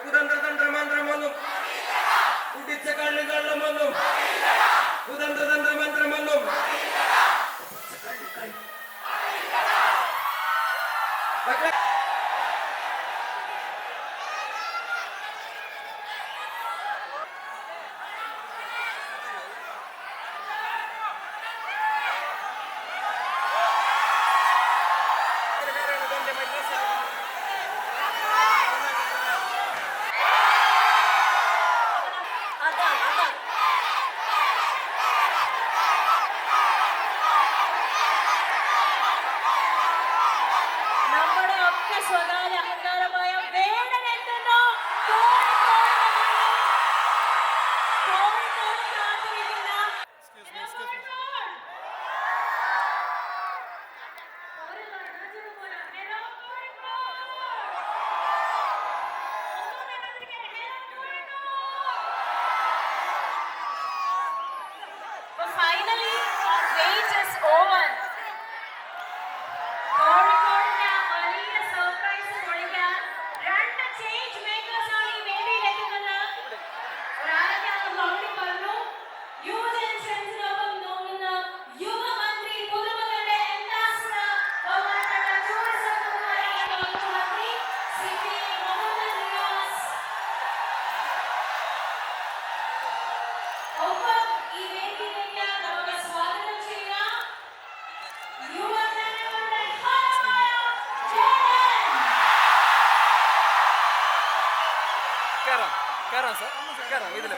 കുതന്ത്രതന്ത്ര മന്ത്രമൊന്നും കുടിച്ച കള്ളുകള്ളമൊന്നും കുതന്ത്രതന്ത്ര മന്ത്രമൊന്നും സ്വകാര്യ അഹങ്കാരമായ വേടനെത്തുന്നു. Finally, our wait is over. കയറാം സാർ, കയറാം ഇതിൽ.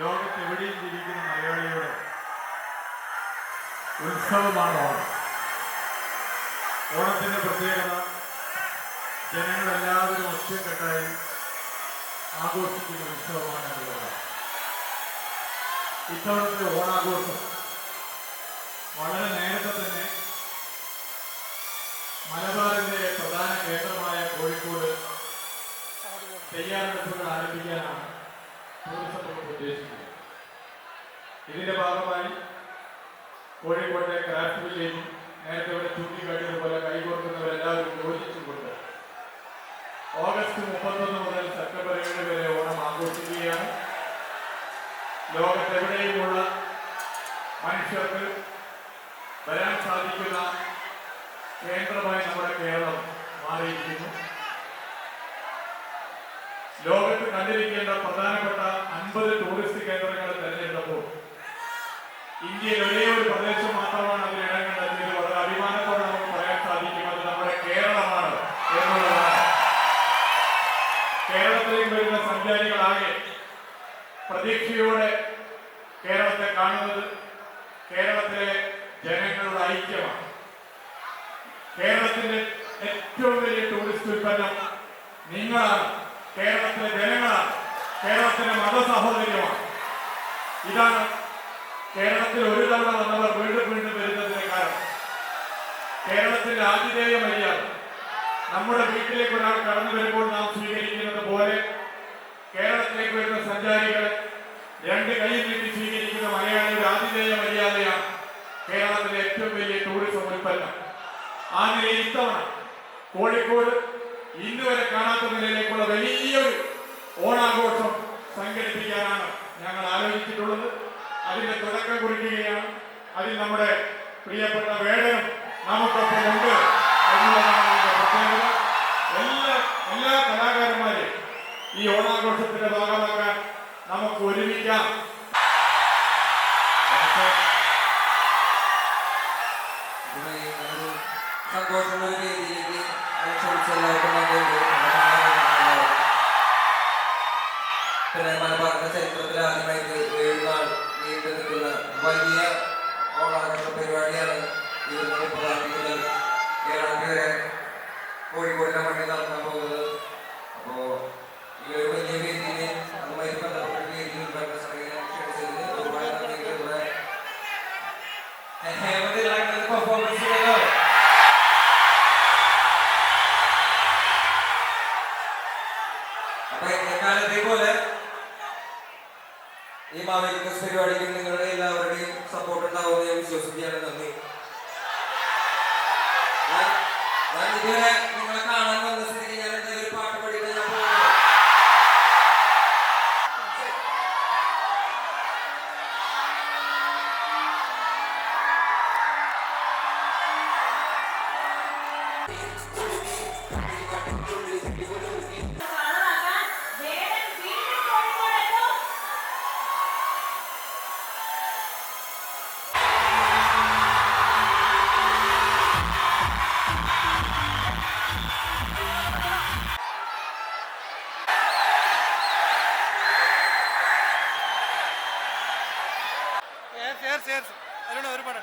ലോകത്തെവിടെയും ജീവിക്കുന്ന മലയാളിയുടെ ഉത്സവമാണ് ഓണം. ഓണത്തിൻ്റെ പ്രത്യേകത ജനങ്ങളെല്ലാവരും ഒറ്റക്കെട്ടായി ആഘോഷിക്കുന്ന ഉത്സവമാണ് എന്നുള്ളതാണ്. ഇത്തവണത്തെ ഓണാഘോഷം വളരെ നേരത്തെ തന്നെ മലബാറിൻ്റെ പ്രധാന കേന്ദ്രമായ കോഴിക്കോട് തയ്യാറെടുപ്പുകൾ ആരംഭിക്കാനാണ് ടൂറിസം വകുപ്പ് ഉദ്ദേശിക്കുന്നത്. ഇതിന്റെ ഭാഗമായി കോഴിക്കോട്ടെ ക്രാഫ്റ്റ് വില്ലേജും നേരത്തെ ഇവിടെ ചൂണ്ടിക്കാട്ടിയതുപോലെ കൈകോർക്കുന്നവരെല്ലാവരും യോജിച്ചുകൊണ്ട് ഓഗസ്റ്റ് 31 മുതൽ സെപ്റ്റംബർ 7 വരെ ഓണം ആഘോഷിക്കുകയാണ്. ലോകത്തെവിടെയുമുള്ള മനുഷ്യർക്ക് വരാൻ സാധിക്കുന്ന കേന്ദ്രമായി നമ്മുടെ കേരളം മാറിയിരിക്കുന്നു. ലോകത്ത് കണ്ടിരിക്കേണ്ട പ്രധാനപ്പെട്ട 50 ടൂറിസ്റ്റ് കേന്ദ്രങ്ങൾ തെരഞ്ഞെടുത്തപ്പോൾ ഇന്ത്യയിൽ ഒരേ ഒരു പ്രദേശം മാത്രമാണ് അതിൽ ഇടം കണ്ടെത്തിയത്. വളരെ അഭിമാനത്തോടെ നമുക്ക് പറയാൻ സാധിക്കും അത് നമ്മുടെ കേരളമാണ് എന്നുള്ളതാണ്. കേരളത്തിലേക്ക് വരുന്ന സഞ്ചാരികളാകെ പ്രതീക്ഷയോടെ കേരളത്തെ കാണുന്നത് കേരളത്തിലെ ജനങ്ങളുടെ ഐക്യമാണ്. കേരളത്തിന്റെ ഏറ്റവും വലിയ ടൂറിസ്റ്റ് ഉൽപ്പന്നം നിങ്ങളാണ്, കേരളത്തിലെ ജനങ്ങളാണ്, കേരളത്തിലെ മതസഹോദര്യമാണ്. ഇതാണ് കേരളത്തിൽ ഒരു തവണ വന്നവർ വീണ്ടും വീണ്ടും വരുന്നതിന് കാരണം. കേരളത്തിന്റെ ആതിഥേയ മര്യാദ, നമ്മുടെ വീട്ടിലേക്ക് ഒരാൾ കടന്നു വരുമ്പോൾ നാം സ്വീകരിക്കുന്നത് പോലെ കേരളത്തിലേക്ക് വരുന്ന സഞ്ചാരികൾ രണ്ട് കൈ നീട്ടി സ്വീകരിക്കുന്ന മലയാളിയുടെ ആതിഥേയ മര്യാദയാണ് കേരളത്തിലെ ഏറ്റവും വലിയ ടൂറിസം ഉൽപ്പന്നം. ആ നിലയിൽ ഇത്തവണ കോഴിക്കോട് ഇന്നുവരെ കാണാത്ത നിലയിലേക്കുള്ള വലിയൊരു ഓണാഘോഷം സംഘടിപ്പിക്കാനാണ് ഞങ്ങൾ ആലോചിച്ചിട്ടുള്ളത്. അതിന്റെ തുടക്കം കുറിക്കുകയാണ്. അതിൽ നമ്മുടെ പ്രിയപ്പെട്ട വേടനും നമുക്കൊപ്പം ഉണ്ട് എന്നുള്ളതാണ് അതിന്റെ പ്രത്യേകത. എല്ലാ കലാകാരന്മാരെയും ഈ ഓണാഘോഷത്തിന്റെ ഭാഗമാക്കാൻ നമുക്ക് ഒരുമിക്കാം. സന്തോഷമുള്ള ഒരു വേദിയിലേക്ക് ക്ഷണിച്ചെല്ലാവർക്കും പിന്നെ മലബാറിന്റെ ചരിത്രത്തിൽ ആദ്യമായിട്ട് 7 നാൾ നീണ്ടു നിൽക്കുന്ന വലിയ ഓണാഘോഷ പരിപാടിയാണ് ഇരുന്ന് 30 മുതൽ 7 വരെ കോഴിക്കോടിന്റെ മണ്ണിൽ നടത്താൻ പോകുന്നത്. അപ്പോ ഈ ഒരു വലിയ വേദിയിൽ അതുമായി ബന്ധപ്പെട്ട വേദിയിൽ ക്ഷണിച്ചതിന് ഒരുപാട് നന്ദികളുടെ പെർഫോമൻസ് അപ്പൊ എക്കാലത്തെ പോലെ ഈ മാവേലി ക്വിസ് പരിപാടിക്ക് നിങ്ങളുടെ എല്ലാവരുടെയും സപ്പോർട്ട് ഉണ്ടാവുമെന്ന് ഞാൻ വിശ്വസിക്കുകയാണ്. നന്ദി. ഞാൻ ഇതുവരെ നിങ്ങളെ കാണാൻ വന്ന സ്ഥിതിക്ക് ഞാൻ എന്തെങ്കിലും ഒരു പാട്ട് പഠിക്കാൻ ഞാൻ പോകുന്നു. കളറാക്കാൻ വേടൻ വീണ്ടും കോഴിക്കോടെത്തും. അതിലൂടെ ഒരുപാട്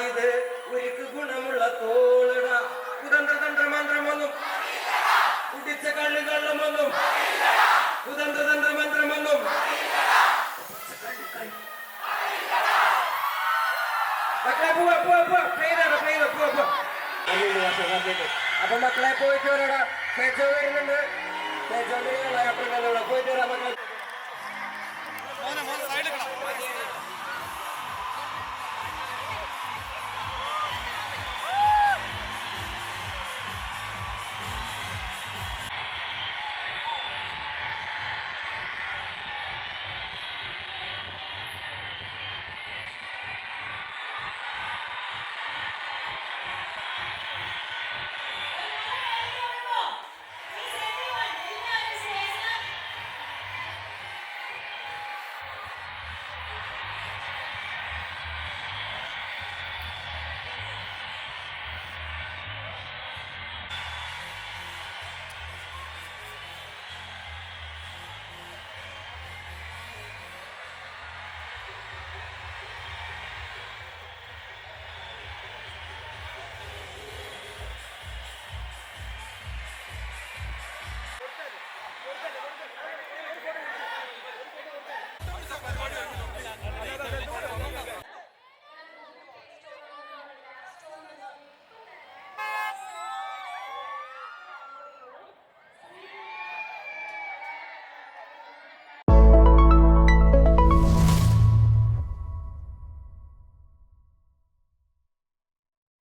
ഇത് ഉരുക്ക് ഗുണമുള്ള തോളിട കുതന്ത്രതന്ത്രമന്ത്രമൊന്നും കുടിച്ച കള്ളുകള്ളമൊന്നും കുതന്ത്രതന്ത്രമന്ത്രമൊന്നും മക്കളെ പോവാ അപ്പൊ മക്കളെ പോയിട്ട് വരടാ. വരുന്നുണ്ട് പോയിട്ട് വരാം മക്കളെ.